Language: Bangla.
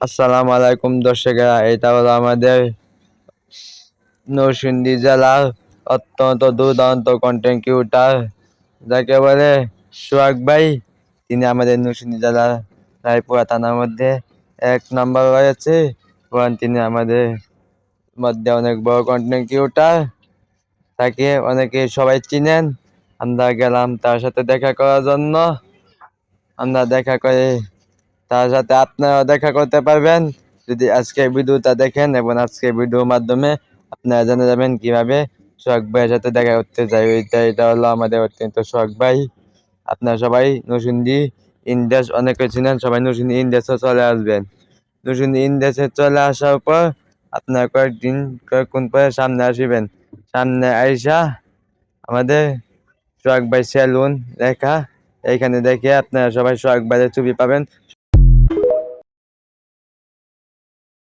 আসসালামু আলাইকুম দর্শকেরা, এটা হলো আমাদের নরসিংদী জেলার অত্যন্ত দুর্দান্ত কন্টেন্ট ক্রিয়েটর যাকে বলে সোহাগ ভাই। তিনি আমাদের নরসিংদী জেলার রায়পুরা থানার মধ্যে 1 নম্বর রয়েছে এবং তিনি আমাদের মধ্যে অনেক বড় কন্টেন্ট ক্রিয়েটর। তাকে অনেকে সবাই চিনেন। আমরা গেলাম তার সাথে দেখা করার জন্য। আমরা দেখা করে তার সাথে আপনারাও দেখা করতে পারবেন যদি আজকের ভিডিওটা দেখেন, এবং আজকের ভিডিওর মাধ্যমে আপনারা জেনে যাবেন কিভাবে সোহাগ ভাইয়ের সাথে দেখা করতে যাই। এটা হলো আমাদের অত্যন্ত সোহাগ ভাই। আপনারা সবাই নরসিংদী ইন্ডাস অনেকে চিনেন, সবাই নরসিংদী ইন্ডাসে চলে আসবেন। নরসিংদী ইন্ডাসে চলে আসার পর আপনারা কয়েকক্ষণ পরে সামনে আসবেন। সামনে আইসা আমাদের সোহাগ ভাই সেলুন লেখা, এইখানে দেখে আপনারা সবাই সোহাগ ভাইয়ের ছবি পাবেন।